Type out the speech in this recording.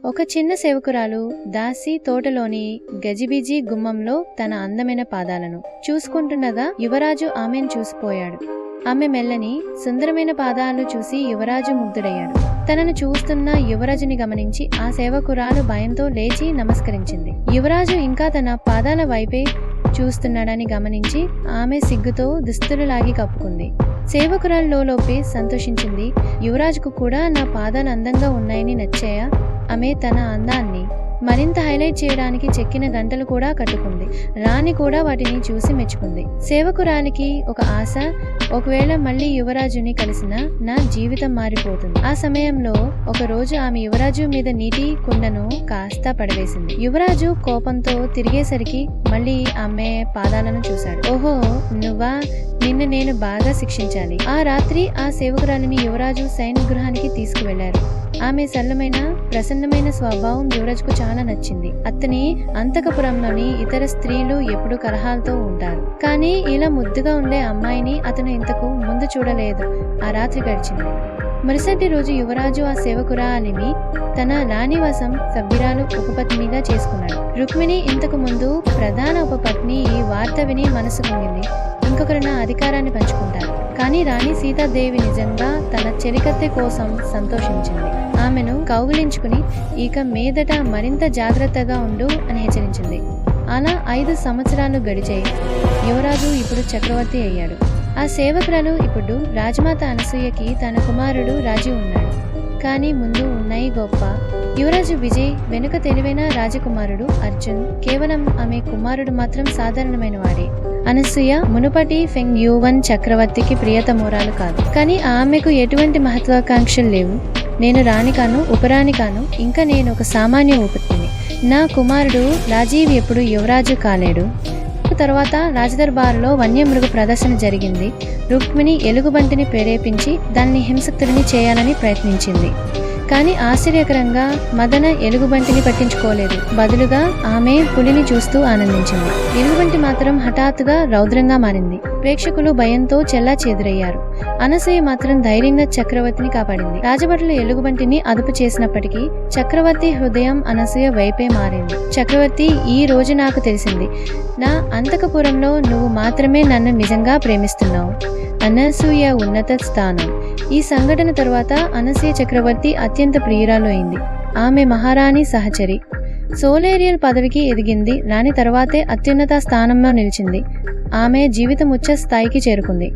ఒక చిన్న సేవకురాలు దాసి తోటలోని గజిబిజి గుమ్మంలో తన అందమైన పాదాలను చూసుకుంటుండగా యువరాజు ఆమెను చూసిపోయాడు. ఆమె మెల్లని సుందరమైన పాదాలను చూసి యువరాజు ముగ్ధుడయ్యాడు. తనను చూస్తున్న యువరాజుని గమనించి ఆ సేవకురాలు భయంతో లేచి నమస్కరించింది. యువరాజు ఇంకా తన పాదాల వైపే చూస్తున్నాడని గమనించి ఆమె సిగ్గుతో దుస్తులు లాగి కప్పుకుంది. సేవకురాలు లోపే సంతోషించింది. యువరాజుకు కూడా నా పాదాలు అందంగా ఉన్నాయని నచ్చాయా? ఆమె తన అందాన్ని మరింత హైలైట్ చేయడానికి చెక్కిన గంటలు కూడా కట్టుకుంది. రాణి కూడా వాటిని చూసి మెచ్చుకుంది. సేవకురాలికి ఒక ఆశ, ఒకవేళ మళ్ళీ యువరాజుని కలిసినా నా జీవితం మారిపోతుంది. ఆ సమయంలో ఒక రోజు ఆమె యువరాజు మీద నీటి కుండను కాస్త పడవేసింది. యువరాజు కోపంతో తిరిగేసరికి మళ్ళీ ఆమె పాదాలను చూశాడు. ఓహో, నువ్వా? నిన్ను నేను బాగా శిక్షించాలి. ఆ రాత్రి ఆ సేవకురాలిని యువరాజు సైనిక గృహానికి తీసుకువెళ్లారు. ఆమె సరళమైన ప్రసన్నమైన స్వభావం యువరాజుకు చాలా నచ్చింది. అతని అంతఃపురంలోని ఇతర స్త్రీలు ఎప్పుడు కలహాలతో ఉంటారు, కానీ ఇలా ముద్దుగా ఉండే అమ్మాయిని అతను ఇంతకు ముందు చూడలేదు. ఆ రాత్రి గడిచింది. మరుసటి రోజు యువరాజు ఆ సేవకురాలిని తన రాణివాసం సభ్యురాలు ఉపపత్నిగా చేసుకున్నాడు. రుక్మిణి ఇంతకు ముందు ప్రధాన ఉపపత్ని ఈ వార్త విని మనసు కుంగింది. ఇంకొకరు నా అధికారాన్ని పంచుకుంటారు. కానీ రాణి సీతాదేవి నిజంగా తన చెలికత్తె కోసం సంతోషించింది. ఆమెను కౌగిలించుకుని ఇక మీదట మరింత జాగ్రత్తగా ఉండు అని హెచ్చరించింది. అలా 5 సంవత్సరాలు గడిచాయి. యువరాజు ఇప్పుడు చక్రవర్తి అయ్యాడు. ఆ సేవకురాలు ఇప్పుడు రాజమాత అనసూయకి తన కుమారుడు రాజు ఉన్నాడు. కానీ ముందు ఉన్నాయి గొప్ప. యువరాజు విజయ్ వెనుక తెలివైన రాజకుమారుడు అర్జున్. కేవలం ఆమె కుమారుడు మాత్రం సాధారణమైన వాడే. అనసూయ మునుపటి ఫెంగ్ యూవన్ చక్రవర్తికి ప్రియతమోరాలు కాదు. కానీ ఆమెకు ఎటువంటి మహత్వాకాంక్షలు లేవు. నేను రాణి కాను, ఉపరాణి కాను, ఇంకా నేను ఒక సామాన్య ఉపపత్నిని. నా కుమారుడు రాజీవ్ ఎప్పుడు యువరాజు కాలేడు. తర్వాత రాజదర్బారులో వన్యమృగ ప్రదర్శన జరిగింది. రుక్మిణి ఎలుగుబంటిని ప్రేరేపించి దాన్ని హింసక్తుడిని చేయాలని ప్రయత్నించింది. కానీ ఆశ్చర్యకరంగా మదన ఎలుగుబంటిని పట్టించుకోలేదు. బదులుగా ఆమె పులిని చూస్తూ ఆనందించింది. ఎలుగుబంటి మాత్రం హఠాత్తుగా రౌద్రంగా మారింది. ప్రేక్షకులు భయంతో చెల్లా చెదురయ్యారు. అనసూయ మాత్రం ధైర్యంగా చక్రవర్తిని కాపాడింది. రాజభటులు ఎలుగుబంటిని అదుపు చేసినప్పటికీ చక్రవర్తి హృదయం అనసూయ వైపే మారింది. చక్రవర్తి, ఈ రోజు నాకు తెలిసింది. నా అంతఃపురంలో నువ్వు మాత్రమే నన్ను నిజంగా ప్రేమిస్తున్నావు. అనసూయ ఉన్నత స్థానం. ఈ సంఘటన తరువాత అనసూయ చక్రవర్తి అత్యంత ప్రియురాలు అయింది. ఆమె మహారాణి సహచరి. సోలేరియల్ పదవికి ఎదిగింది. రాణి తర్వాతే అత్యున్నత స్థానంలో నిలిచింది. ఆమె జీవితం ఉచ్చ స్థాయికి చేరుకుంది.